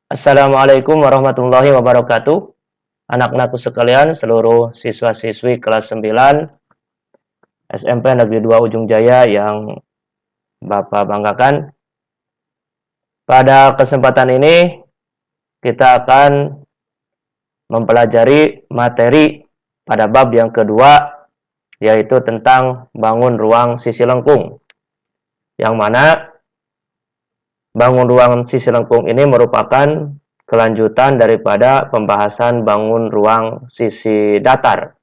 Assalamualaikum warahmatullahi wabarakatuh. Anak-anakku sekalian, seluruh siswa-siswi kelas 9 SMP Negeri 2 Ujung Jaya yang Bapak banggakan. Pada kesempatan ini kita akan mempelajari materi pada bab yang kedua, yaitu tentang bangun ruang sisi lengkung. Yang mana bangun ruang sisi lengkung ini merupakan kelanjutan daripada pembahasan bangun ruang sisi datar.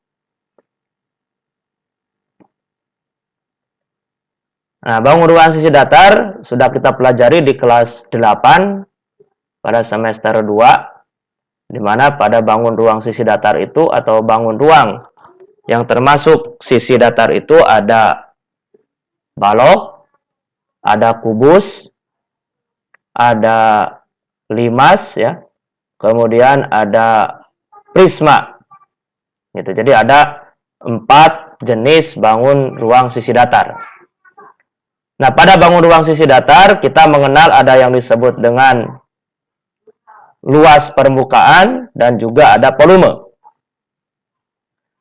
Nah, bangun ruang sisi datar sudah kita pelajari di kelas 8 pada semester 2, di mana pada bangun ruang sisi datar itu atau bangun ruang yang termasuk sisi datar itu ada balok, ada kubus, ada limas ya. Kemudian ada prisma. Gitu. Jadi ada 4 jenis bangun ruang sisi datar. Nah, pada bangun ruang sisi datar kita mengenal ada yang disebut dengan luas permukaan dan juga ada volume.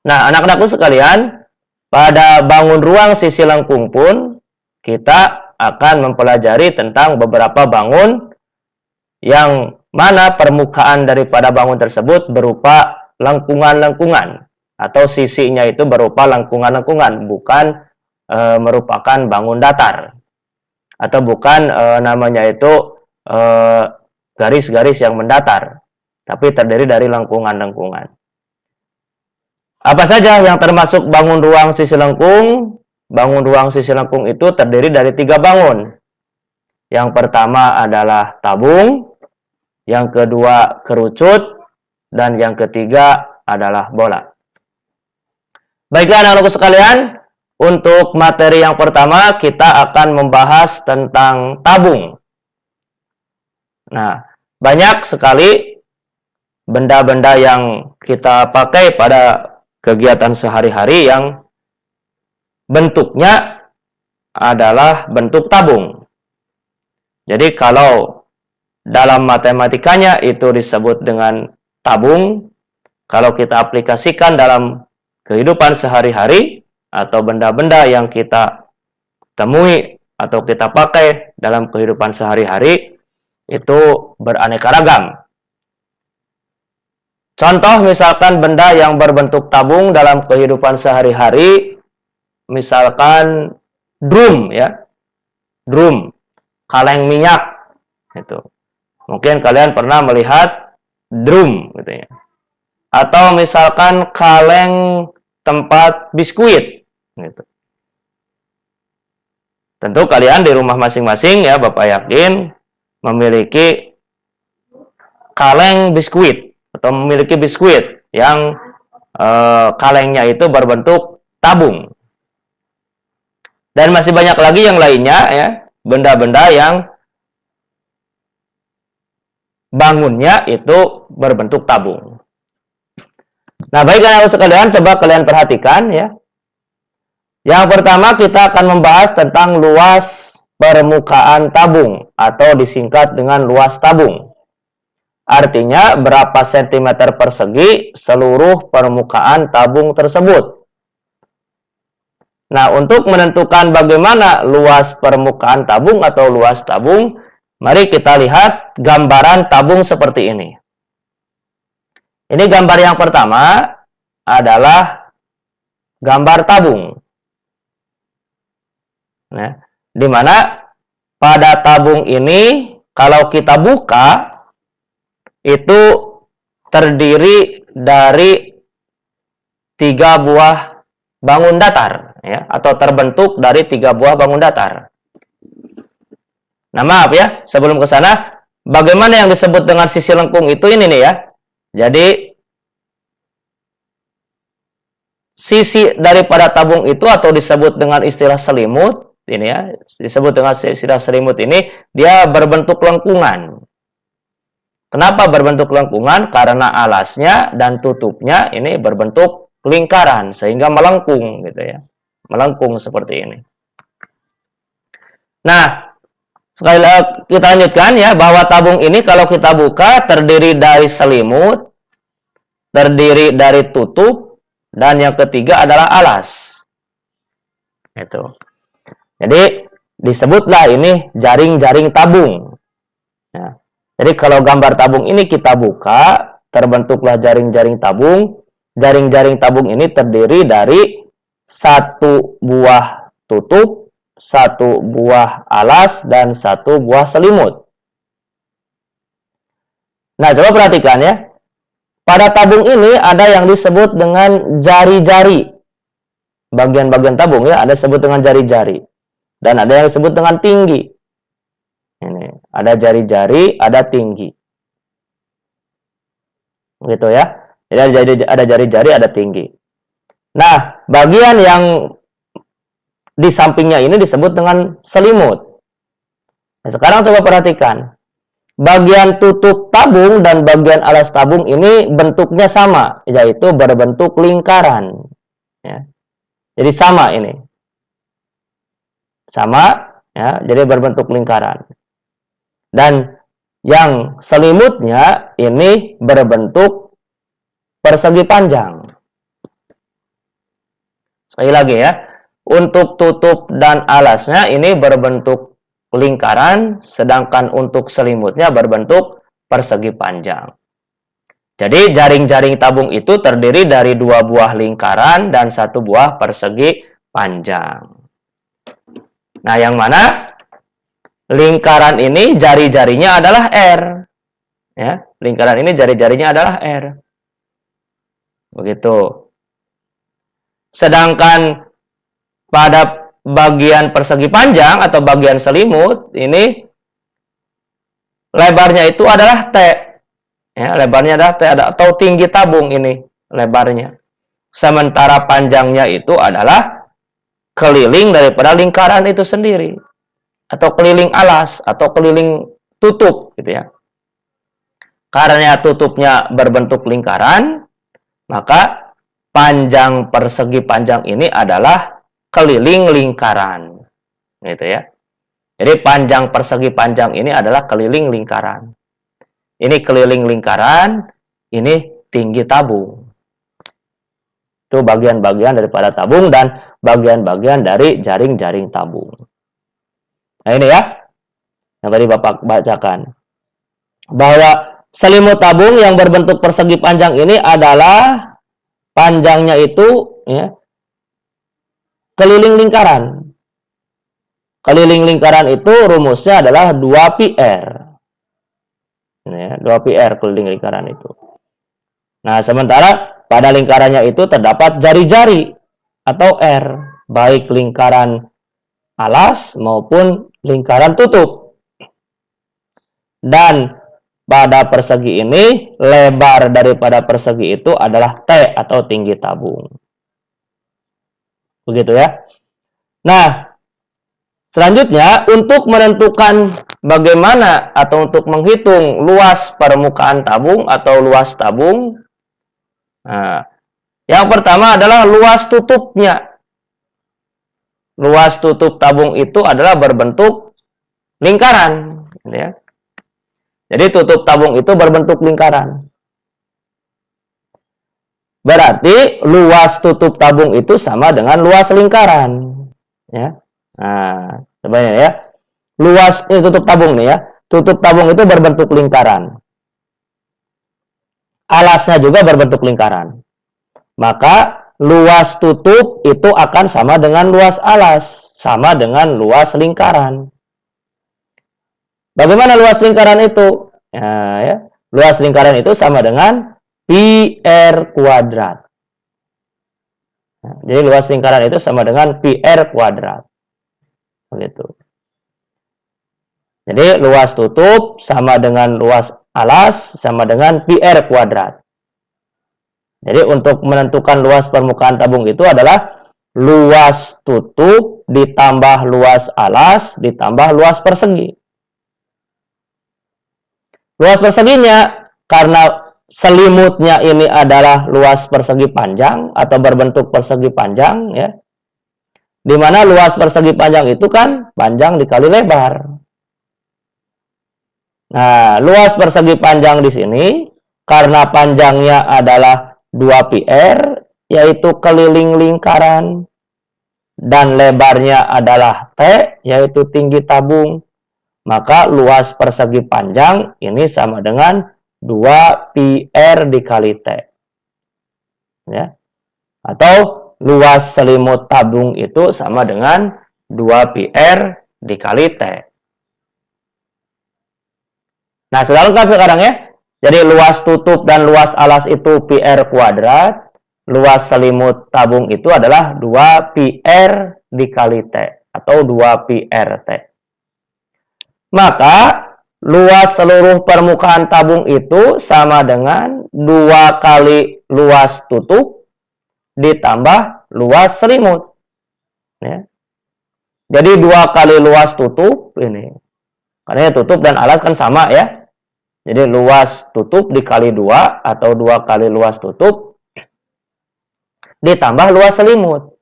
Nah, anak-anakku sekalian, pada bangun ruang sisi lengkung pun kita akan mempelajari tentang beberapa bangun yang mana permukaan daripada bangun tersebut berupa lengkungan-lengkungan atau sisinya itu berupa lengkungan-lengkungan, bukan merupakan bangun datar atau bukan namanya itu garis-garis yang mendatar, tapi terdiri dari lengkungan-lengkungan. Apa saja yang termasuk bangun ruang sisi lengkung? Bangun ruang sisi lengkung itu terdiri dari 3 bangun. Yang pertama adalah tabung, yang kedua kerucut, dan yang ketiga adalah bola. Baiklah anak-anakku sekalian, untuk materi yang pertama kita akan membahas tentang tabung. Nah, banyak sekali benda-benda yang kita pakai pada kegiatan sehari-hari yang bentuknya adalah bentuk tabung. Jadi kalau dalam matematikanya itu disebut dengan tabung, kalau kita aplikasikan dalam kehidupan sehari-hari atau benda-benda yang kita temui atau kita pakai dalam kehidupan sehari-hari itu beraneka ragam. Contoh misalkan benda yang berbentuk tabung dalam kehidupan sehari-hari, misalkan drum ya. Drum, kaleng minyak itu. Mungkin kalian pernah melihat drum gitu ya. Atau misalkan kaleng tempat biskuit gitu. Tentu kalian di rumah masing-masing ya, Bapak yakin memiliki kaleng biskuit atau memiliki biskuit yang kalengnya itu berbentuk tabung. Dan masih banyak lagi yang lainnya ya, benda-benda yang bangunnya itu berbentuk tabung. Nah, baik anak-anak sekalian, coba kalian perhatikan ya. Yang pertama kita akan membahas tentang luas permukaan tabung atau disingkat dengan luas tabung. Artinya berapa sentimeter persegi seluruh permukaan tabung tersebut. Nah, untuk menentukan bagaimana luas permukaan tabung atau luas tabung, mari kita lihat gambaran tabung seperti ini. Ini gambar yang pertama adalah gambar tabung. Nah, di mana pada tabung ini kalau kita buka itu terdiri dari 3 buah bangun datar ya, atau terbentuk dari 3 buah bangun datar. Nah, maaf ya, sebelum ke sana, bagaimana yang disebut dengan sisi lengkung itu ini nih ya. Jadi sisi daripada tabung itu atau disebut dengan istilah selimut ini ya, disebut dengan istilah selimut ini dia berbentuk lengkungan. Kenapa berbentuk lengkungan? Karena alasnya dan tutupnya ini berbentuk lingkaran sehingga melengkung gitu ya. Melengkung seperti ini. Nah, Sekali lagi kita lanjutkan ya, bahwa tabung ini kalau kita buka terdiri dari selimut, terdiri dari tutup, dan yang ketiga adalah alas. Itu. Jadi disebutlah ini jaring-jaring tabung. Ya. Jadi kalau gambar tabung ini kita buka, terbentuklah jaring-jaring tabung. Jaring-jaring tabung ini terdiri dari satu buah tutup, satu buah alas, dan satu buah selimut. Nah, coba perhatikan ya. Pada tabung ini ada yang disebut dengan jari-jari. Bagian-bagian tabung ya, ada disebut dengan jari-jari. Dan ada yang disebut dengan tinggi. Ini, ada jari-jari, ada tinggi. Gitu ya. Jadi ada jari-jari, ada tinggi. Nah, bagian yang di sampingnya ini disebut dengan selimut. Nah, sekarang coba perhatikan. Bagian tutup tabung dan bagian alas tabung ini bentuknya sama, yaitu berbentuk lingkaran. Ya. Jadi sama ini. Sama, ya, jadi berbentuk lingkaran. Dan yang selimutnya ini berbentuk persegi panjang. Sekali lagi ya, untuk tutup dan alasnya ini berbentuk lingkaran, sedangkan untuk selimutnya berbentuk persegi panjang. Jadi jaring-jaring tabung itu terdiri dari dua buah lingkaran dan satu buah persegi panjang. Nah, yang mana lingkaran ini jari-jarinya adalah R. Ya, lingkaran ini jari-jarinya adalah R. Begitu. Sedangkan pada bagian persegi panjang atau bagian selimut ini lebarnya itu adalah T. Ya, lebarnya adalah T atau tinggi tabung ini lebarnya. Sementara panjangnya itu adalah keliling daripada lingkaran itu sendiri. Atau keliling alas atau keliling tutup gitu ya. Karena tutupnya berbentuk lingkaran, maka panjang persegi panjang ini adalah keliling lingkaran. Gitu ya. Jadi panjang persegi panjang ini adalah keliling lingkaran. Ini keliling lingkaran, ini tinggi tabung. Itu bagian-bagian daripada tabung dan bagian-bagian dari jaring-jaring tabung. Nah ini ya, yang tadi Bapak bacakan. Bahwa selimut tabung yang berbentuk persegi panjang ini adalah panjangnya itu ya, keliling lingkaran. Keliling lingkaran itu rumusnya adalah 2πr. Ya, 2πr keliling lingkaran itu. Nah, sementara pada lingkarannya itu terdapat jari-jari atau R, baik lingkaran alas maupun lingkaran tutup. Dan pada persegi ini, lebar daripada persegi itu adalah T atau tinggi tabung. Begitu ya. Nah, selanjutnya untuk menentukan bagaimana atau untuk menghitung luas permukaan tabung atau luas tabung. Nah, yang pertama adalah luas tutupnya. Luas tutup tabung itu adalah berbentuk lingkaran. Ya. Jadi tutup tabung itu berbentuk lingkaran. Berarti luas tutup tabung itu sama dengan luas lingkaran. Ya. Nah, sebenarnya ya. Luas ini tutup tabung nih ya. Tutup tabung itu berbentuk lingkaran. Alasnya juga berbentuk lingkaran. Maka luas tutup itu akan sama dengan luas alas, sama dengan luas lingkaran. Bagaimana luas lingkaran itu? Ya. Luas lingkaran itu sama dengan πr kuadrat. Nah, jadi luas lingkaran itu sama dengan πr kuadrat. Begitu. Jadi luas tutup sama dengan luas alas sama dengan πr kuadrat. Jadi untuk menentukan luas permukaan tabung itu adalah luas tutup ditambah luas alas ditambah luas persegi. Luas perseginya, karena selimutnya ini adalah luas persegi panjang atau berbentuk persegi panjang, ya. Di mana luas persegi panjang itu kan panjang dikali lebar. Nah, luas persegi panjang di sini karena panjangnya adalah 2πr, yaitu keliling lingkaran, dan lebarnya adalah T, yaitu tinggi tabung. Maka luas persegi panjang ini sama dengan 2πr dikali T. Ya. Atau luas selimut tabung itu sama dengan 2πr dikali T. Nah, sudah lengkap sekarang ya. Jadi luas tutup dan luas alas itu πr kuadrat. Luas selimut tabung itu adalah 2πr dikali T. Atau 2πr T. Maka luas seluruh permukaan tabung itu sama dengan 2 kali luas tutup ditambah luas selimut. Ya. Jadi 2 kali luas tutup ini. Karena tutup dan alas kan sama ya. Jadi luas tutup dikali 2 atau 2 kali luas tutup ditambah luas selimut.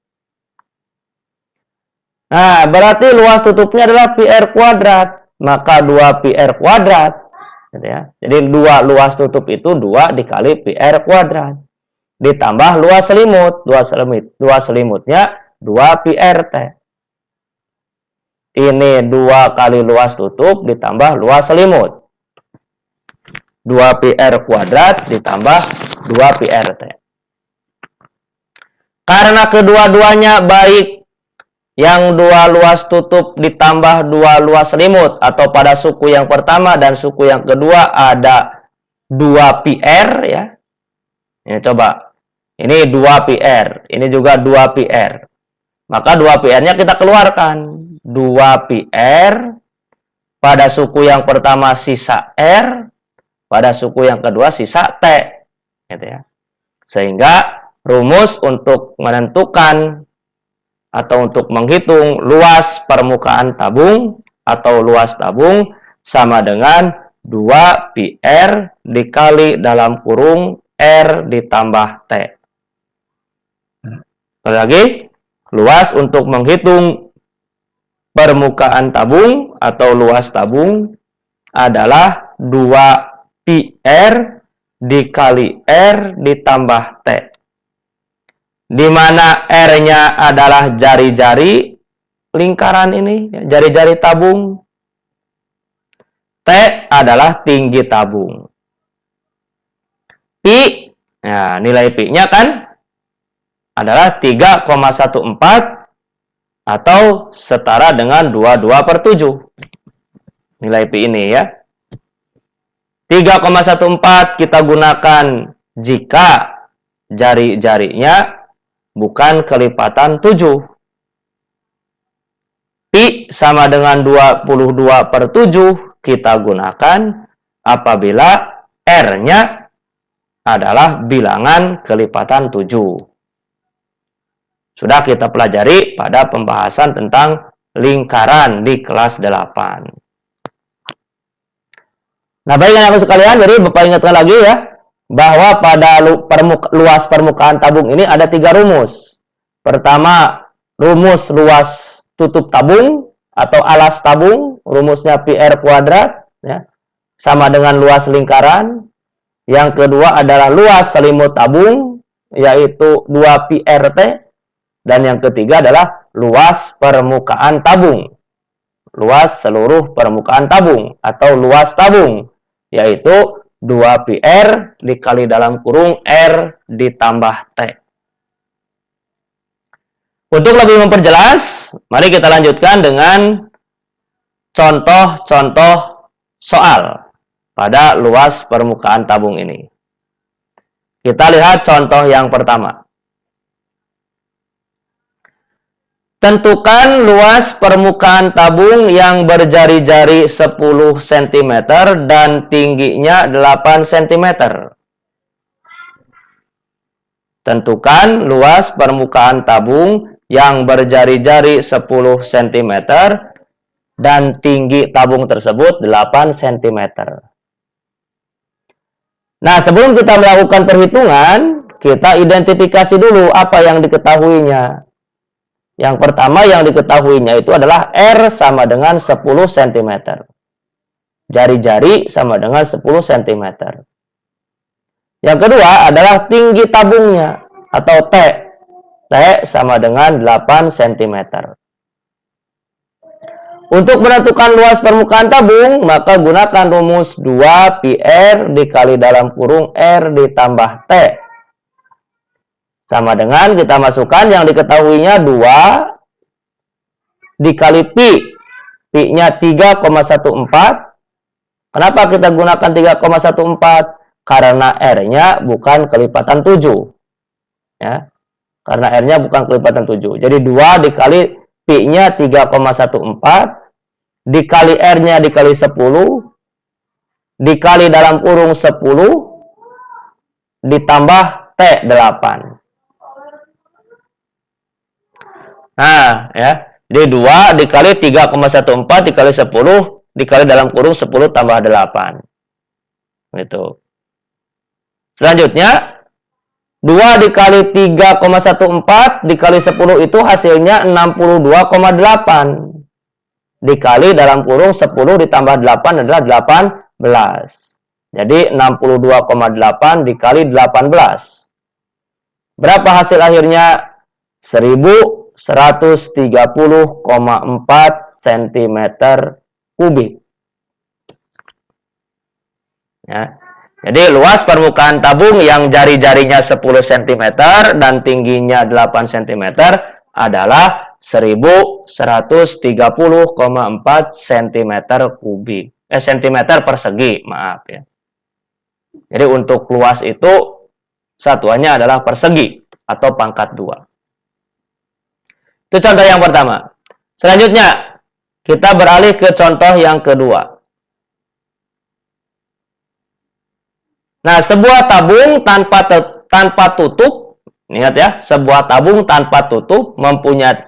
Nah, berarti luas tutupnya adalah πr kuadrat. Maka 2πr kuadrat. Gitu ya. Jadi 2 luas tutup itu 2 dikali πr kuadrat. Ditambah luas selimut. Luas selimutnya 2πr T. Ini 2 kali luas tutup ditambah luas selimut. 2πr kuadrat ditambah 2πr T. Karena kedua-duanya baik yang 2 luas tutup ditambah 2 luas selimut, atau pada suku yang pertama dan suku yang kedua ada 2πr ya. Ini coba. Ini 2πr, ini juga 2πr. Maka 2πr-nya kita keluarkan. 2πr pada suku yang pertama sisa r, pada suku yang kedua sisa T. Gitu ya. Sehingga rumus untuk menentukan atau untuk menghitung luas permukaan tabung atau luas tabung sama dengan 2πr dikali dalam kurung r ditambah T. Sekali lagi, luas untuk menghitung permukaan tabung atau luas tabung adalah 2πr dikali r ditambah T. Di mana R-nya adalah jari-jari lingkaran ini, jari-jari tabung. T adalah tinggi tabung. Pi, nah nilai Pi-nya kan adalah 3,14 atau setara dengan 22/7. Nilai Pi ini ya. 3,14 kita gunakan jika jari-jarinya bukan kelipatan 7. Pi sama dengan 22/7 kita gunakan apabila R-nya adalah bilangan kelipatan 7. Sudah kita pelajari pada pembahasan tentang lingkaran di kelas 8. Nah, baik anak-anak sekalian, jadi Bapak ingatkan lagi ya, bahwa pada luas permukaan tabung ini ada 3 rumus. Pertama, rumus luas tutup tabung atau alas tabung, rumusnya πr kuadrat, ya, sama dengan luas lingkaran. Yang kedua adalah luas selimut tabung, yaitu 2πr T. Dan yang ketiga adalah luas permukaan tabung, luas seluruh permukaan tabung atau luas tabung, yaitu 2πr dikali dalam kurung R ditambah T. Untuk lebih memperjelas, mari kita lanjutkan dengan contoh-contoh soal pada luas permukaan tabung ini. Kita lihat contoh yang pertama. Tentukan luas permukaan tabung yang berjari-jari 10 cm dan tingginya 8 cm. Tentukan luas permukaan tabung yang berjari-jari 10 cm dan tinggi tabung tersebut 8 cm. Nah, sebelum kita melakukan perhitungan, kita identifikasi dulu apa yang diketahuinya. Yang pertama yang diketahuinya itu adalah R sama dengan 10 cm. jari-jari sama dengan 10 cm. Yang kedua adalah tinggi tabungnya atau T. T sama dengan 8 cm. Untuk menentukan luas permukaan tabung, maka gunakan rumus 2 pi R dikali dalam kurung R ditambah T. Sama dengan kita masukkan yang diketahuinya 2 dikali pi. Pi-nya 3,14. Kenapa kita gunakan 3,14? Karena R-nya bukan kelipatan 7. Ya. Karena R-nya bukan kelipatan 7. Jadi 2 dikali pi-nya 3,14. Dikali R-nya dikali 10, dikali dalam kurung 10, ditambah T8. Nah, ya. Jadi 2 dikali 3,14 dikali 10, dikali dalam kurung 10 tambah 8. Gitu. Selanjutnya, 2 dikali 3,14 dikali 10 itu hasilnya 62,8. Dikali dalam kurung 10 ditambah 8 adalah 18. Jadi 62,8 dikali 18. Berapa hasil akhirnya? 1130,4 cm kubik. Ya. Jadi luas permukaan tabung yang jari-jarinya 10 cm dan tingginya 8 cm adalah 1130,4 cm kubik. Cm persegi, maaf ya. Jadi untuk luas itu satuannya adalah persegi atau pangkat 2. Itu contoh yang pertama. Selanjutnya, kita beralih ke contoh yang kedua. Nah, sebuah tabung tanpa tutup. Ingat ya, sebuah tabung tanpa tutup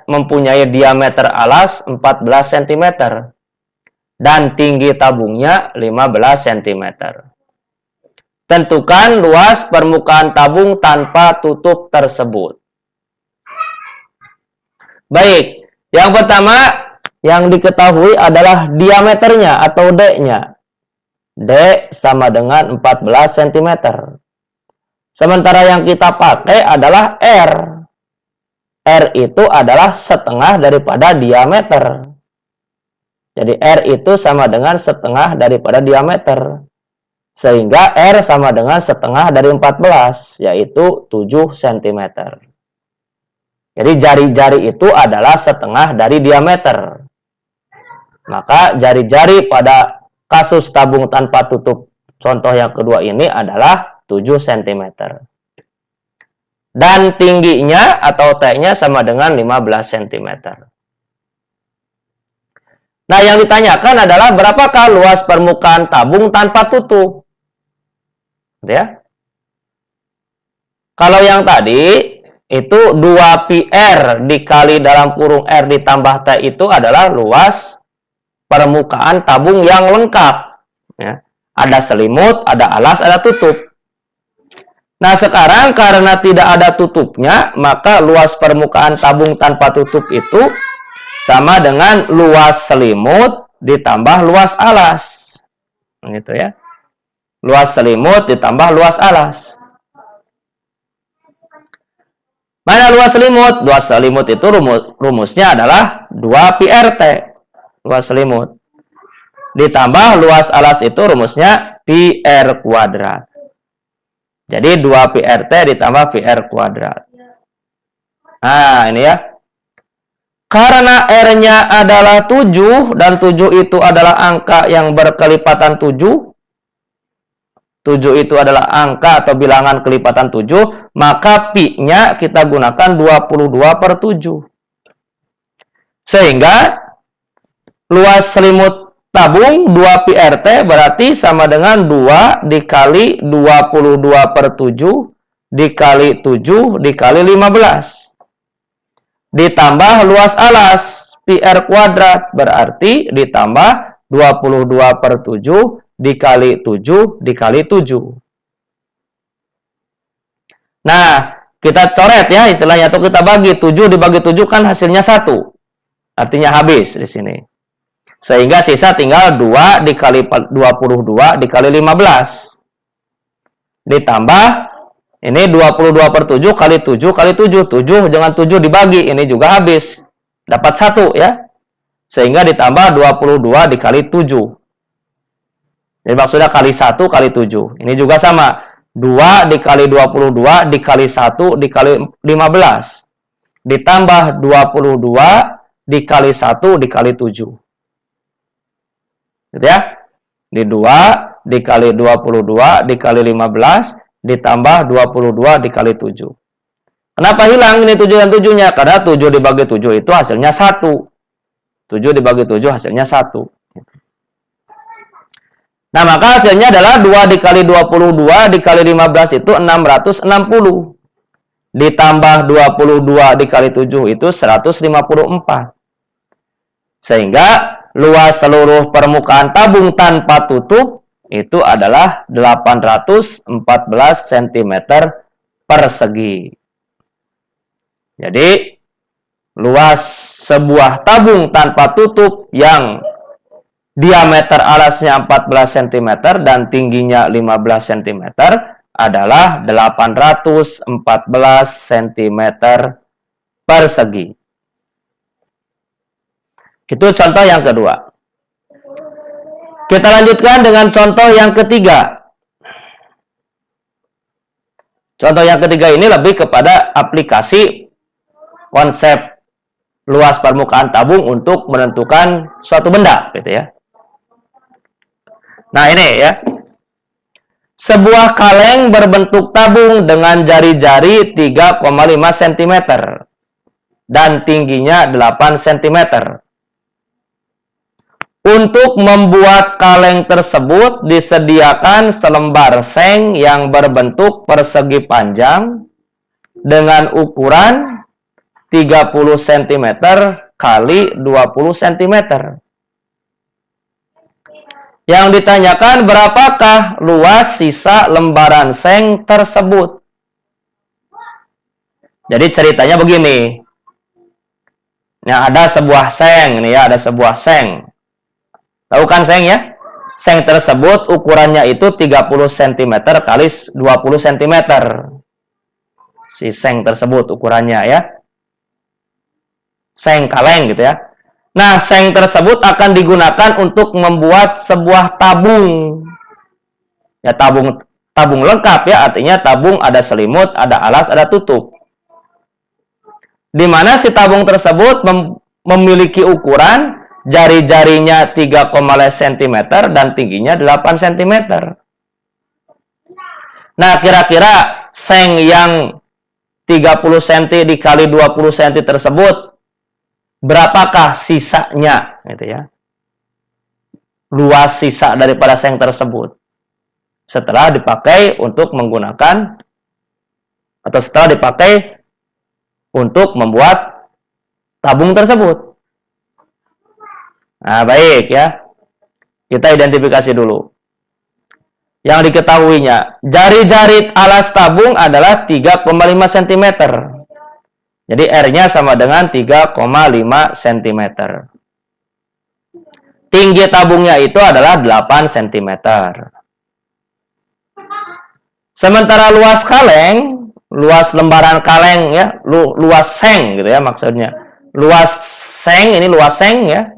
mempunyai diameter alas 14 cm dan tinggi tabungnya 15 cm. Tentukan luas permukaan tabung tanpa tutup tersebut. Baik, yang pertama yang diketahui adalah diameternya atau D-nya. D sama dengan 14 cm. Sementara yang kita pakai adalah R. R itu adalah setengah daripada diameter. Jadi R itu sama dengan setengah daripada diameter. Sehingga R sama dengan setengah dari 14, yaitu 7 cm. Jadi jari-jari itu adalah setengah dari diameter. Maka jari-jari pada kasus tabung tanpa tutup contoh yang kedua ini adalah 7 cm. Dan tingginya atau T-nya sama dengan 15 cm. Nah, yang ditanyakan adalah berapakah luas permukaan tabung tanpa tutup? Ya. Kalau yang tadi itu 2 pi R dikali dalam kurung R ditambah T itu adalah luas permukaan tabung yang lengkap. Ya. Ada selimut, ada alas, ada tutup. Nah, sekarang karena tidak ada tutupnya, maka luas permukaan tabung tanpa tutup itu sama dengan luas selimut ditambah luas alas. Gitu ya. Luas selimut ditambah luas alas. Mana luas selimut? Luas selimut itu rumusnya adalah 2 pi RT. Luas selimut. Ditambah luas alas itu rumusnya pi R kuadrat. Jadi 2 pi RT ditambah pi R kuadrat. Nah, ini ya. Karena R-nya adalah 7 dan 7 itu adalah angka yang berkelipatan 7. 7 itu adalah angka atau bilangan kelipatan 7, maka pi-nya kita gunakan 22/7. Sehingga luas selimut tabung 2 pi RT berarti sama dengan 2 dikali 22/7 dikali 7 dikali 15. Ditambah luas alas pi R kuadrat berarti ditambah 22/7 dikali 7 dikali 7. Nah, kita coret ya istilahnya, atau kita bagi 7 dibagi 7 kan hasilnya 1. Artinya habis di sini. Sehingga sisa tinggal 2 dikali 22 dikali 15. Ditambah ini 22 per 7 kali 7 kali 7. 7 dengan 7 dibagi. Ini juga habis. Dapat 1 ya. Sehingga ditambah 22 dikali 7. Jadi maksudnya kali 1 kali 7. Ini juga sama. 2 dikali 22 dikali 1 dikali 15. Ditambah 22 dikali 1 dikali 7. Gitu ya. Di 2 dikali 22 dikali 15 ditambah 22 dikali 7. Kenapa hilang ini 7 dan 7-nya? Karena 7 dibagi 7 itu hasilnya 1. 7 dibagi 7 hasilnya 1. Nah, maka hasilnya adalah 2 dikali 22 dikali 15 itu 660. Ditambah 22 dikali 7 itu 154. Sehingga luas seluruh permukaan tabung tanpa tutup itu adalah 814 cm persegi. Jadi, luas sebuah tabung tanpa tutup yang diameter alasnya 14 cm dan tingginya 15 cm adalah 814 cm persegi. Itu contoh yang kedua. Kita lanjutkan dengan contoh yang ketiga. Contoh yang ketiga ini lebih kepada aplikasi konsep luas permukaan tabung untuk menentukan suatu benda, gitu ya. Nah, ini ya. Sebuah kaleng berbentuk tabung dengan jari-jari 3,5 cm dan tingginya 8 cm. Untuk membuat kaleng tersebut disediakan selembar seng yang berbentuk persegi panjang dengan ukuran 30 cm kali 20 cm. Yang ditanyakan berapakah luas sisa lembaran seng tersebut. Jadi ceritanya begini. Nah, ada sebuah seng nih ya, ada sebuah seng. Tahu kan seng ya? Seng tersebut ukurannya itu 30 cm kali 20 cm. Si seng tersebut ukurannya ya. Seng kaleng gitu ya. Nah, seng tersebut akan digunakan untuk membuat sebuah tabung. Ya, tabung lengkap ya, artinya tabung ada selimut, ada alas, ada tutup. Di mana si tabung tersebut memiliki ukuran jari-jarinya 3,5 cm dan tingginya 8 cm. Nah, kira-kira seng yang 30 cm dikali 20 cm tersebut berapakah sisanya, gitu ya? Luas sisa daripada seng tersebut setelah dipakai untuk menggunakan atau setelah dipakai untuk membuat tabung tersebut. Nah, baik ya. Kita identifikasi dulu. Yang diketahuinya, jari-jari alas tabung adalah 3,5 cm. Jadi R-nya sama dengan 3,5 cm. Tinggi tabungnya itu adalah 8 cm. Sementara luas kaleng, luas lembaran kaleng ya, luas seng gitu ya maksudnya. Luas seng, ini luas seng ya.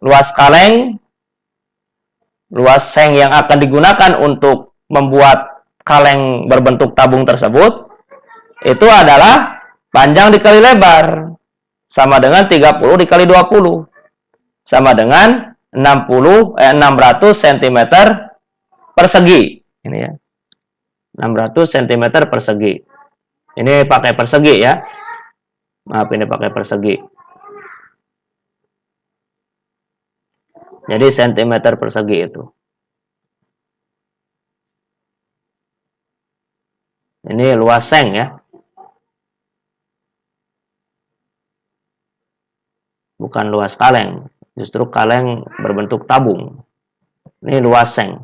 Luas kaleng, luas seng yang akan digunakan untuk membuat kaleng berbentuk tabung tersebut, itu adalah panjang dikali lebar, sama dengan 30 dikali 20, sama dengan 600 cm persegi. Ini ya, 600 cm persegi. Ini pakai persegi ya. Maaf, ini pakai persegi. Jadi cm persegi itu. Ini luas seng ya. Bukan luas kaleng. Justru kaleng berbentuk tabung. Ini luas seng.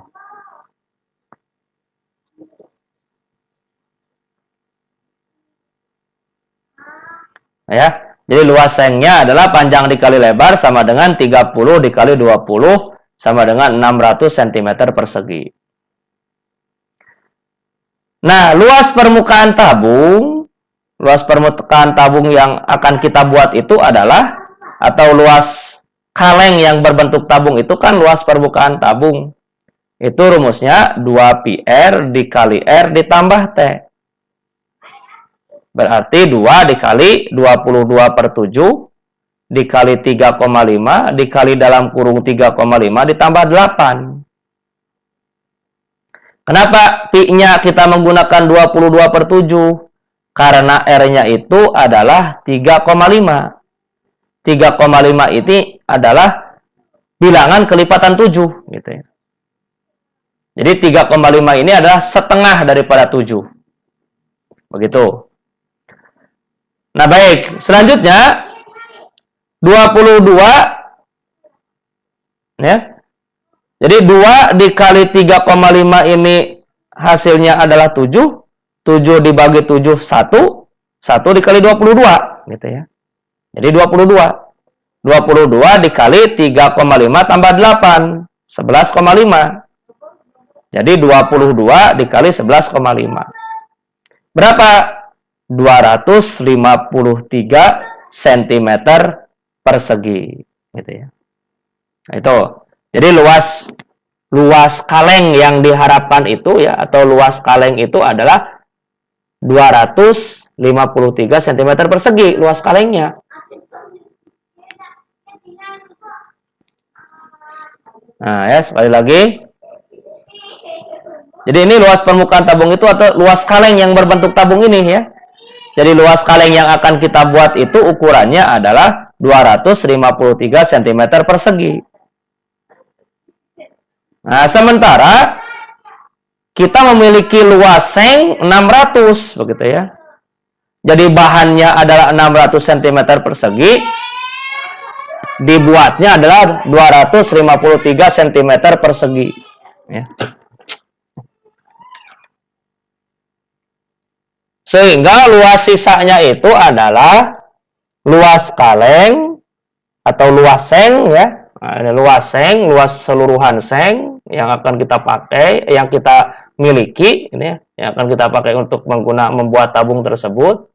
Ya. Jadi luas sengnya adalah panjang dikali lebar sama dengan 30 dikali 20 sama dengan 600 cm persegi. Nah, luas permukaan tabung yang akan kita buat itu adalah, atau luas kaleng yang berbentuk tabung itu kan luas permukaan tabung. Itu rumusnya 2πr dikali R ditambah T. Berarti 2 dikali 22/7 dikali 3,5 dikali dalam kurung 3,5 ditambah 8. Kenapa pi-nya kita menggunakan 22/7? Karena R-nya itu adalah 3,5. 3,5 ini adalah bilangan kelipatan 7 gitu ya. Jadi 3,5 ini adalah setengah daripada 7. Begitu. Nah, baik. Selanjutnya 22 ya. Jadi 2 dikali 3,5 ini hasilnya adalah 7. 7 dibagi 7 1. 1 dikali 22 gitu ya. Jadi 22. 22 dikali 3,5 tambah 8. 11,5. Jadi 22 dikali 11,5. Berapa? 253 cm persegi. Gitu ya. Nah, itu. Jadi luas kaleng yang diharapkan itu ya, atau luas kaleng itu adalah 253 cm persegi luas kalengnya. Nah ya, sekali lagi. Jadi ini luas permukaan tabung itu atau luas kaleng yang berbentuk tabung ini ya. Jadi luas kaleng yang akan kita buat itu ukurannya adalah 253 cm persegi. Nah, sementara kita memiliki luas seng 600 begitu ya. Jadi bahannya adalah 600 cm persegi. Dibuatnya adalah 253 cm persegi ya. Sehingga luas sisanya itu adalah luas kaleng atau luas seng ya. Nah, luas seng, luas seluruhan seng yang akan kita pakai, yang kita miliki ini ya, yang akan kita pakai untuk membuat tabung tersebut.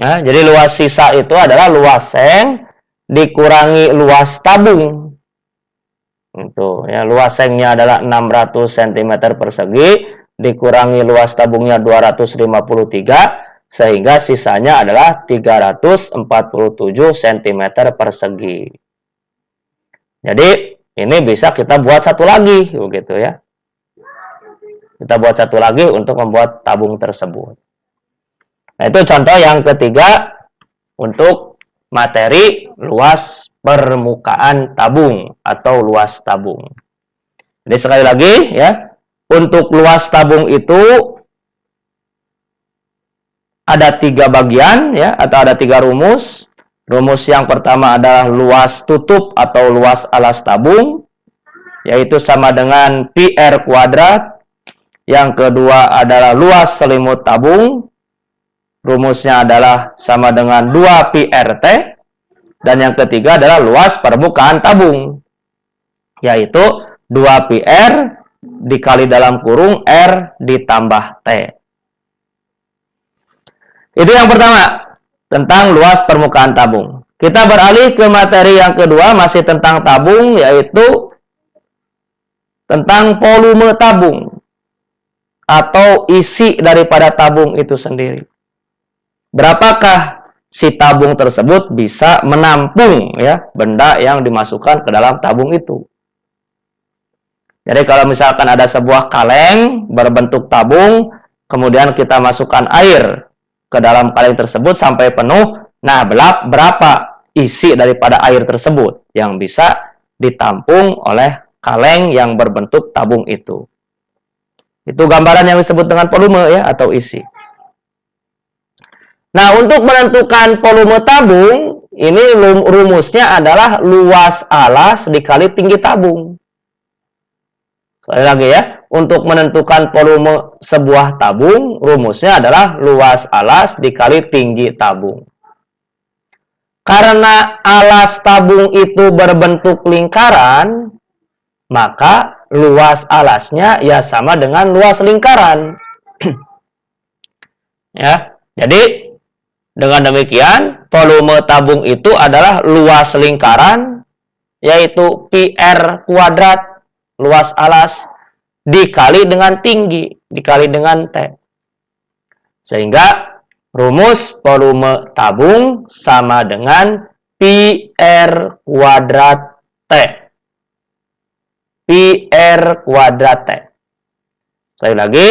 Nah, jadi luas sisa itu adalah luas seng dikurangi luas tabung. Itu ya, luas sengnya adalah 600 cm persegi dikurangi luas tabungnya 253 sehingga sisanya adalah 347 cm persegi. Jadi ini bisa kita buat satu lagi begitu ya. Kita buat satu lagi untuk membuat tabung tersebut. Nah, itu contoh yang ketiga untuk materi luas permukaan tabung atau luas tabung. Jadi sekali lagi ya, untuk luas tabung itu ada 3 bagian ya, atau ada 3 rumus. Rumus yang pertama adalah luas tutup atau luas alas tabung, yaitu sama dengan πr kuadrat. Yang kedua adalah luas selimut tabung. Rumusnya adalah sama dengan 2πrt. Dan yang ketiga adalah luas permukaan tabung, yaitu 2πr dikali dalam kurung R ditambah T. Itu yang pertama, tentang luas permukaan tabung. Kita beralih ke materi yang kedua, masih tentang tabung, yaitu tentang volume tabung, atau isi daripada tabung itu sendiri. Berapakah si tabung tersebut bisa menampung ya benda yang dimasukkan ke dalam tabung itu. Jadi kalau misalkan ada sebuah kaleng berbentuk tabung, kemudian kita masukkan air ke dalam kaleng tersebut sampai penuh, nah berapa isi daripada air tersebut yang bisa ditampung oleh kaleng yang berbentuk tabung itu. Itu gambaran yang disebut dengan volume ya, atau isi. Nah, untuk menentukan volume tabung, ini rumusnya adalah luas alas dikali tinggi tabung. Sekali lagi ya, untuk menentukan volume sebuah tabung, rumusnya adalah luas alas dikali tinggi tabung. Karena alas tabung itu berbentuk lingkaran, maka luas alasnya ya sama dengan luas lingkaran. Ya, jadi dengan demikian volume tabung itu adalah luas lingkaran, yaitu πr kuadrat luas alas dikali dengan tinggi, dikali dengan T. Sehingga rumus volume tabung sama dengan πr kuadrat T. πr kuadrat T. Sekali lagi,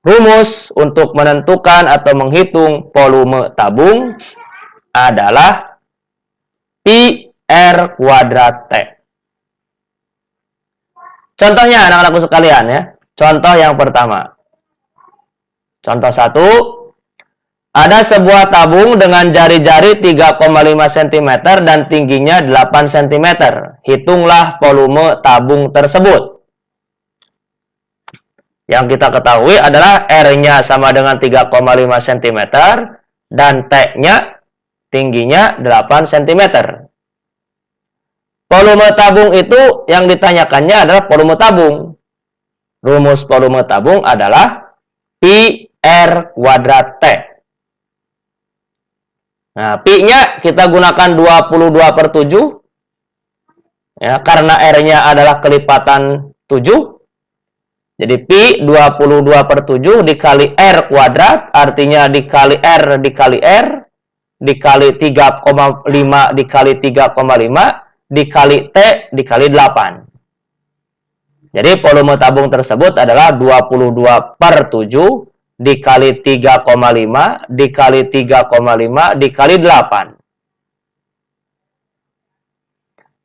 rumus untuk menentukan atau menghitung volume tabung adalah πr kuadrat T. Contohnya anak-anakku sekalian ya. Contoh yang pertama. Contoh 1. Ada sebuah tabung dengan jari-jari 3,5 cm dan tingginya 8 cm. Hitunglah volume tabung tersebut. Yang kita ketahui adalah R-nya sama dengan 3,5 cm dan T-nya tingginya 8 cm. Volume tabung itu yang ditanyakannya adalah volume tabung. Rumus volume tabung adalah πr kuadrat T. Nah, Pi-nya kita gunakan 22/7. Ya, karena R-nya adalah kelipatan 7. Jadi Pi 22/7 dikali R kuadrat, artinya dikali R dikali R, dikali 3,5 dikali 3,5, dikali T dikali 8. Jadi volume tabung tersebut adalah 22/7 dikali 3,5 dikali 3,5 dikali 8.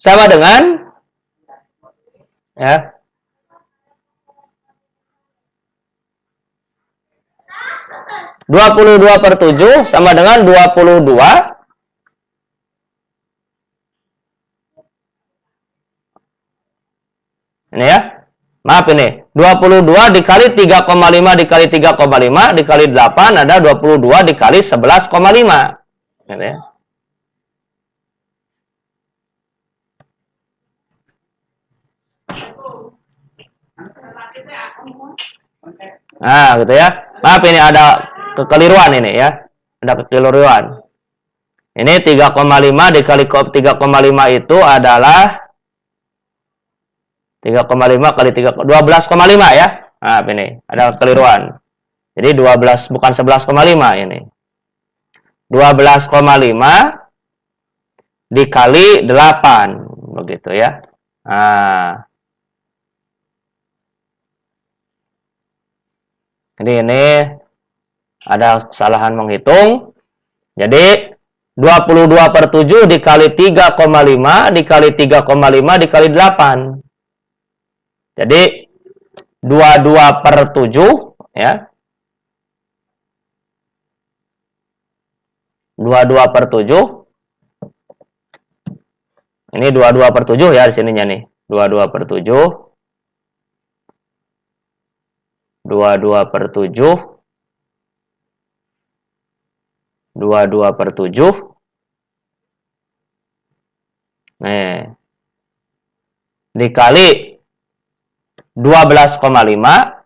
Sama dengan ya, 22/7 sama dengan 22 ini ya. Maaf ini. 22 dikali 3,5 dikali 3,5 dikali 8 ada 22 dikali 11,5. Gitu ya. Nah, gitu ya. Maaf ini ada kekeliruan ini ya. Ada kekeliruan. Ini 3,5 dikali 3,5 itu adalah 3,5 kali 3, 12,5 ya. Nah, ini ada kekeliruan. Jadi 12 bukan 11,5 ini. 12,5 dikali 8 begitu ya. Nah. Ini ada kesalahan menghitung. Jadi 22/7 dikali 3,5 dikali 3,5 dikali 8. Jadi 22/7 ya. 22/7. Ini 22/7 ya di sininya nih. 22/7. 22/7. 22/7. Nih. Dikali 12,5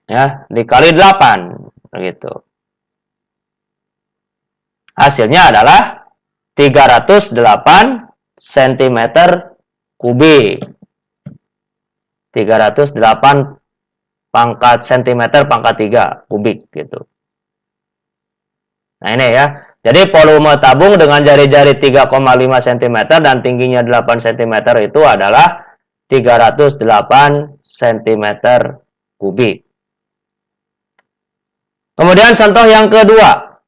ya, dikali 8 begitu. Hasilnya adalah 308 cm kubik. 308 pangkat centimeter pangkat 3 kubik gitu. Nah ini ya. Jadi volume tabung dengan jari-jari 3,5 cm dan tingginya 8 cm itu adalah 308 cm kubik. Kemudian contoh yang kedua.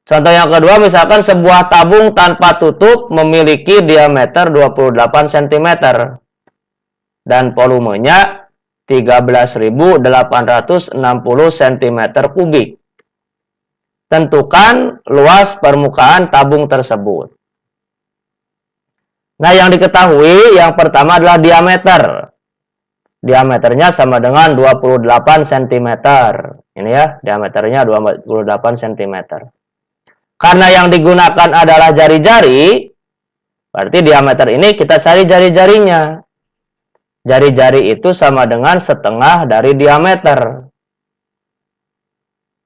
Contoh yang kedua misalkan sebuah tabung tanpa tutup memiliki diameter 28 cm dan volumenya 13.860 cm kubik. Tentukan luas permukaan tabung tersebut. Nah, yang diketahui yang pertama adalah diameter. Diameternya sama dengan 28 cm. Ini ya, diameternya 28 cm. Karena yang digunakan adalah jari-jari, berarti diameter ini kita cari jari-jarinya. Jari-jari itu sama dengan setengah dari diameter.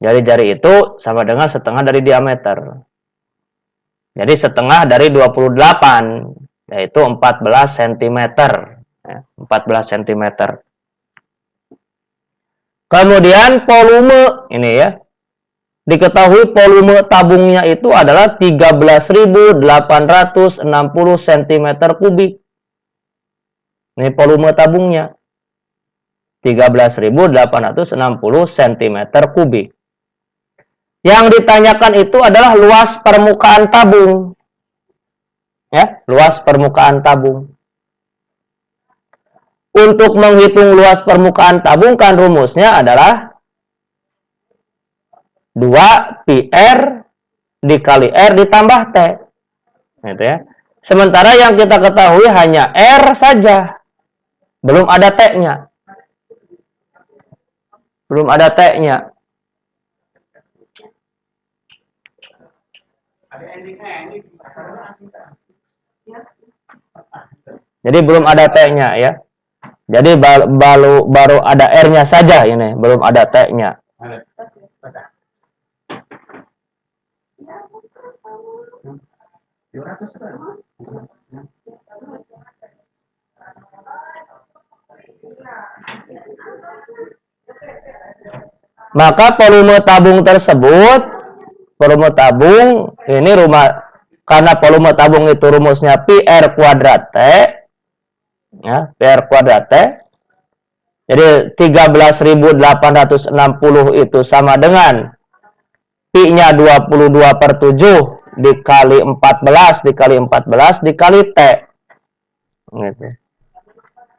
Jari-jari itu sama dengan setengah dari diameter. Jadi setengah dari 28, yaitu 14 cm. 14 cm. Kemudian volume, ini ya. Diketahui volume tabungnya itu adalah 13.860 cm kubik. Ini volume tabungnya. 13.860 cm kubik. Yang ditanyakan itu adalah luas permukaan tabung. Ya, luas permukaan tabung. Untuk menghitung luas permukaan tabung kan rumusnya adalah 2 PR dikali R ditambah T. Gitu ya. Sementara yang kita ketahui hanya R saja. Belum ada T-nya. Belum ada T-nya. Jadi belum ada T-nya ya. Jadi baru ada R-nya saja ini, belum ada T-nya. Maka volume tabung tersebut, volume tabung ini karena volume tabung itu rumusnya PR kuadrat T, ya, PR kuadrat T. Jadi 13.860 itu sama dengan Pi-nya 22/7 dikali 14 dikali T. Gitu.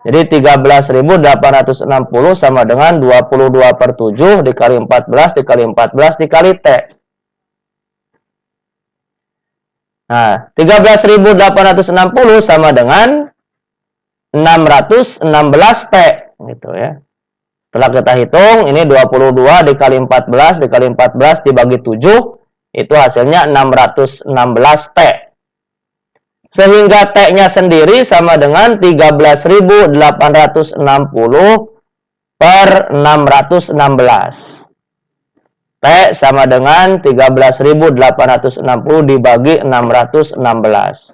Jadi 13.860 sama dengan 22/7 dikali 14 dikali T. Nah, 13.860 sama dengan 616 T. Gitu ya. Setelah kita hitung, ini 22 dikali 14 dibagi 7, itu hasilnya 616 T. Sehingga T-nya sendiri sama dengan 13.860 per 616. T sama dengan 13.860 dibagi 616.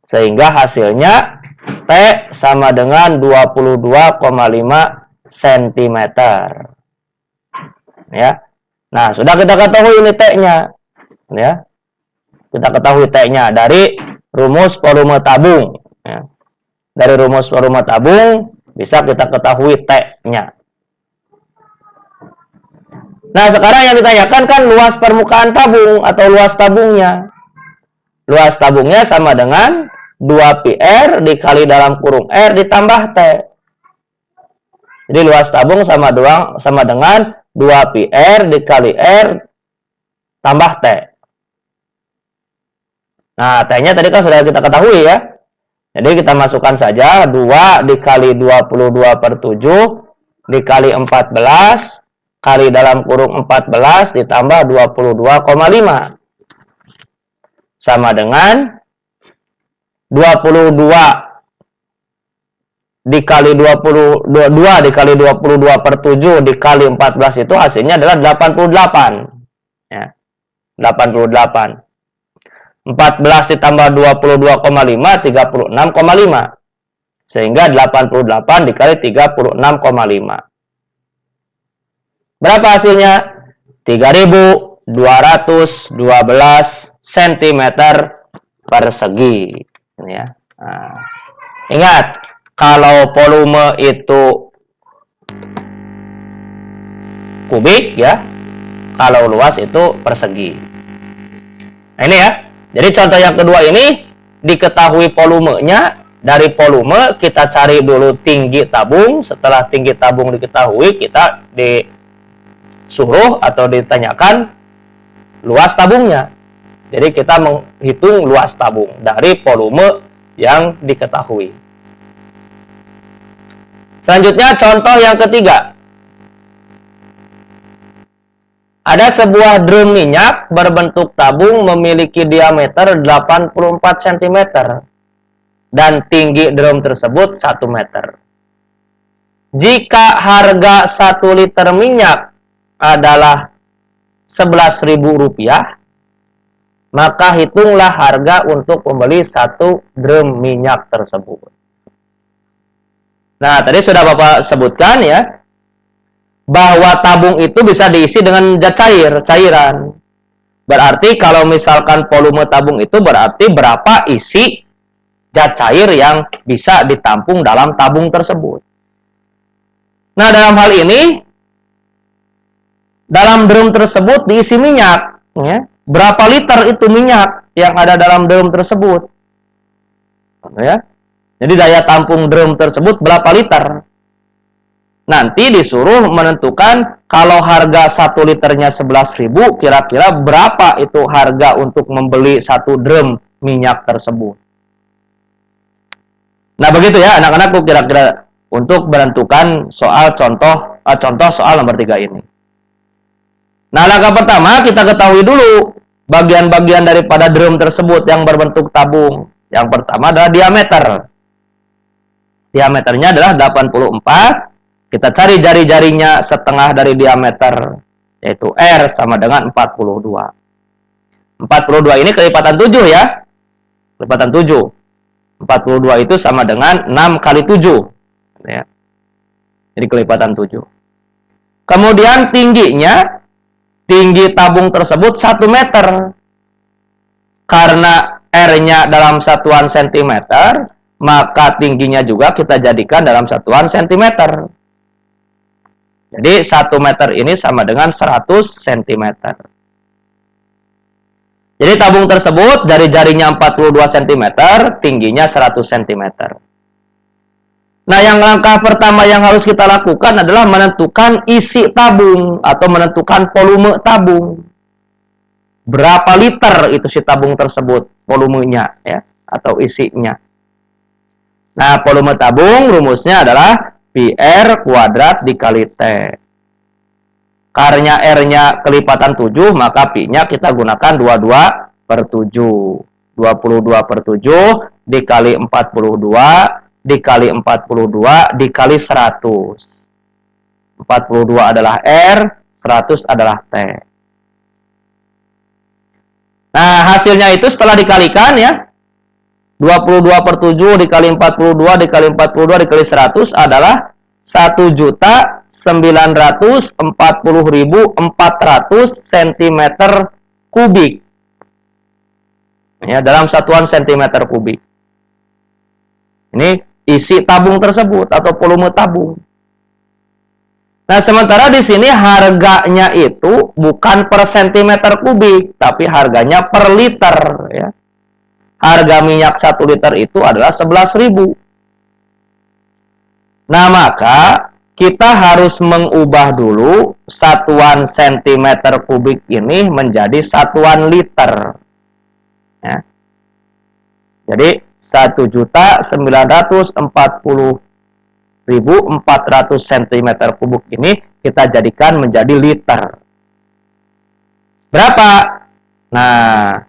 Sehingga hasilnya T sama dengan 22,5 cm. Ya. Nah, sudah kita ketahui ini T-nya. Ya. Kita ketahui T-nya dari rumus volume tabung. Ya. Dari rumus volume tabung bisa kita ketahui T-nya. Nah, sekarang yang ditanyakan kan luas permukaan tabung atau luas tabungnya. Luas tabungnya sama dengan 2πr dikali dalam kurung R ditambah T. Jadi luas tabung sama dengan 2πr dikali R tambah T. Nah, T-nya tadi kan sudah kita ketahui ya. Jadi kita masukkan saja 2 dikali 22/7 dikali 14 kali dalam kurung 14 ditambah 22,5. Sama dengan 22 dikali 22 dikali 22/7 dikali 14 itu hasilnya adalah 88. Ya. 88. 14 ditambah 22,5 36,5. Sehingga 88 dikali 36,5. Berapa hasilnya? 3.212 cm persegi. Ya. Nah, ingat, kalau volume itu kubik ya, kalau luas itu persegi. Nah, ini ya. Jadi contoh yang kedua ini diketahui volumenya. Dari volume kita cari dulu tinggi tabung. Setelah tinggi tabung diketahui, kita disuruh atau ditanyakan luas tabungnya. Jadi kita menghitung luas tabung dari volume yang diketahui. Selanjutnya contoh yang ketiga. Ada sebuah drum minyak berbentuk tabung memiliki diameter 84 cm dan tinggi drum tersebut 1 meter. Jika harga 1 liter minyak adalah Rp11.000, maka hitunglah harga untuk membeli 1 drum minyak tersebut. Nah, tadi sudah Bapak sebutkan ya, bahwa tabung itu bisa diisi dengan cairan. Berarti kalau misalkan volume tabung itu berarti berapa isi zat cair yang bisa ditampung dalam tabung tersebut. Nah, dalam hal ini, dalam drum tersebut diisi minyak. Ya. Berapa liter itu minyak yang ada dalam drum tersebut? Ya. Jadi daya tampung drum tersebut berapa liter? Nanti disuruh menentukan kalau harga 1 liternya 11.000, kira-kira berapa itu harga untuk membeli 1 drum minyak tersebut. Nah, begitu ya anak-anak, kira-kira untuk menentukan soal contoh soal nomor 3 ini. Nah, langkah pertama kita ketahui dulu bagian-bagian daripada drum tersebut yang berbentuk tabung. Yang pertama adalah diameter. Diameternya adalah 84. Kita cari jari-jarinya setengah dari diameter, yaitu R sama dengan 42. 42 ini kelipatan 7 ya. Kelipatan 7. 42 itu sama dengan 6 kali 7. Ya. Jadi kelipatan 7. Kemudian tingginya, tinggi tabung tersebut 1 meter. Karena R-nya dalam satuan cm, maka tingginya juga kita jadikan dalam satuan cm. Jadi 1 meter ini sama dengan 100 cm. Jadi tabung tersebut jari-jarinya 42 cm, tingginya 100 cm. Nah, yang langkah pertama yang harus kita lakukan adalah menentukan isi tabung atau menentukan volume tabung. Berapa liter itu si tabung tersebut, volumenya ya, atau isinya. Nah, volume tabung rumusnya adalah PR kuadrat dikali T. Karena R-nya kelipatan 7, maka Pi-nya kita gunakan 22/7. 22/7 dikali 42, dikali 42, dikali 100. 42 adalah R, 100 adalah T. Nah, hasilnya itu setelah dikalikan ya, 22/7 dikali 42 dikali 42 dikali 100 adalah 1.940.400 cm kubik. Ya, dalam satuan cm kubik. Ini isi tabung tersebut atau volume tabung. Nah, sementara di sini harganya itu bukan per cm kubik, tapi harganya per liter ya. Harga minyak 1 liter itu adalah 11.000. Nah, maka kita harus mengubah dulu satuan cm kubik ini menjadi satuan liter. Ya. Jadi 1.940.400 cm kubik ini kita jadikan menjadi liter. Berapa? Nah,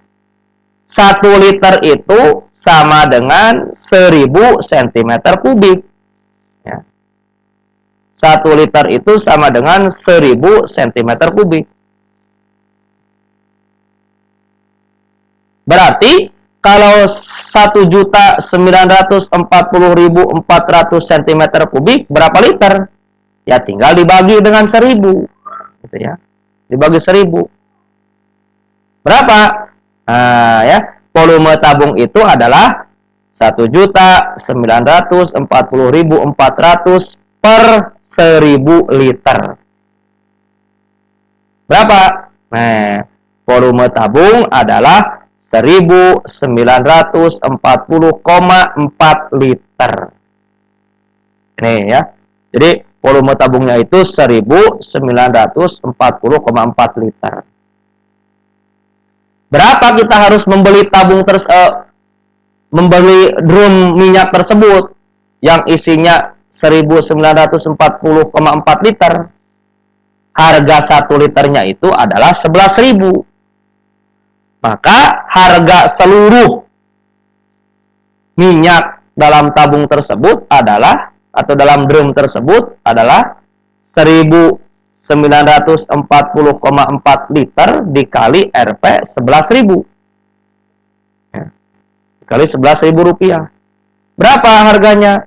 1 liter itu sama dengan 1.000 cm kubik. Ya. 1 liter itu sama dengan 1.000 cm kubik. Berarti kalau 1.940.400 cm kubik berapa liter? Ya tinggal dibagi dengan 1.000. Gitu ya. Dibagi 1.000. Berapa? Nah, ya, volume tabung itu adalah 1.940.400 per 1.000 liter. Berapa? Nah, volume tabung adalah 1.940,4 liter. Ini ya. Jadi volume tabungnya itu 1.940,4 liter. Berapa kita harus membeli membeli drum minyak tersebut yang isinya 1940,4 liter. Harga 1 liternya itu adalah 11.000. Maka harga seluruh minyak dalam tabung tersebut adalah, atau dalam drum tersebut adalah 1940,4 liter dikali Rp 11.000. Dikali 11.000 rupiah. Berapa harganya?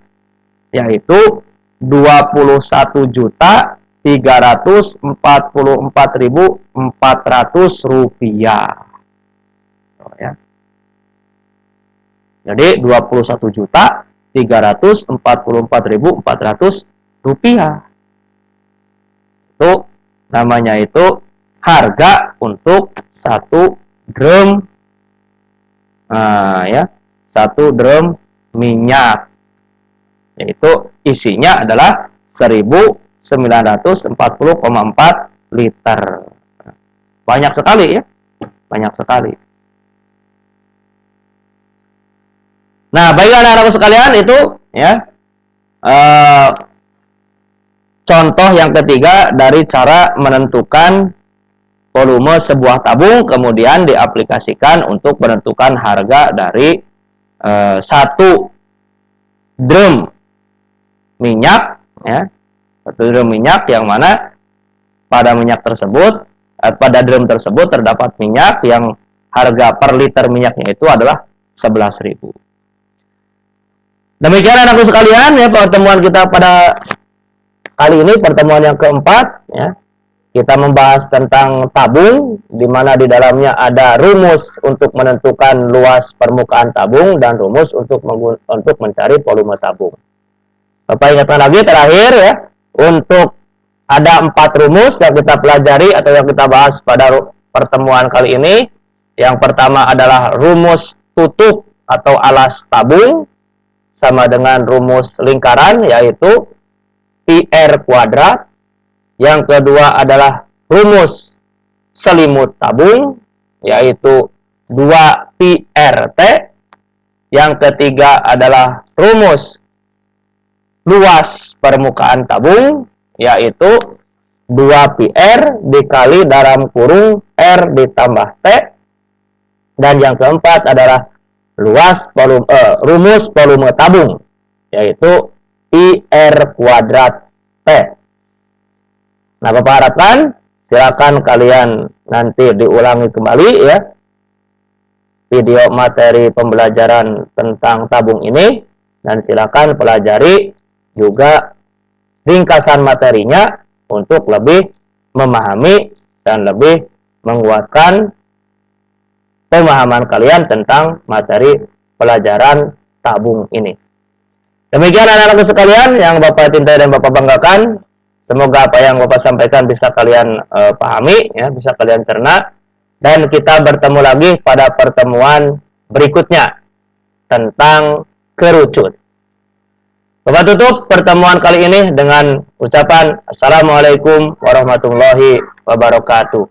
Yaitu 21.344.400 rupiah. Ya. Jadi 21.344.400 rupiah. Itu namanya itu harga untuk satu drum, satu drum minyak, yaitu isinya adalah 1940,4 liter. Banyak sekali ya, banyak sekali. Nah, baiklah anak-anakku sekalian, itu ya contoh yang ketiga dari cara menentukan volume sebuah tabung, kemudian diaplikasikan untuk menentukan harga dari satu drum minyak, ya, satu drum minyak yang mana pada minyak tersebut, pada drum tersebut terdapat minyak yang harga per liter minyaknya itu adalah 11.000. Demikian anakku sekalian ya, pertemuan kita pada kali ini, pertemuan yang keempat ya. Kita membahas tentang tabung, di mana di dalamnya ada rumus untuk menentukan luas permukaan tabung dan rumus untuk mencari volume tabung. Bapak ingatkan lagi terakhir ya, untuk ada 4 rumus yang kita pelajari atau yang kita bahas pada pertemuan kali ini. Yang pertama adalah rumus tutup atau alas tabung, sama dengan rumus lingkaran, yaitu pi R kuadrat. Yang kedua adalah rumus selimut tabung, yaitu 2pi RT. Yang ketiga adalah rumus luas permukaan tabung, yaitu 2pi R dikali dalam kurung R ditambah T. Dan yang keempat adalah rumus volume tabung, yaitu pi R kuadrat T. Nah, Bapak harapkan silakan kalian nanti diulangi kembali ya video materi pembelajaran tentang tabung ini, dan silakan pelajari juga ringkasan materinya untuk lebih memahami dan lebih menguatkan pemahaman kalian tentang materi pelajaran tabung ini. Demikian anak-anakku sekalian yang Bapak cintai dan Bapak banggakan. Semoga apa yang Bapak sampaikan bisa kalian pahami, ya, bisa kalian cerna. Dan kita bertemu lagi pada pertemuan berikutnya tentang kerucut. Bapak tutup pertemuan kali ini dengan ucapan Assalamualaikum warahmatullahi wabarakatuh.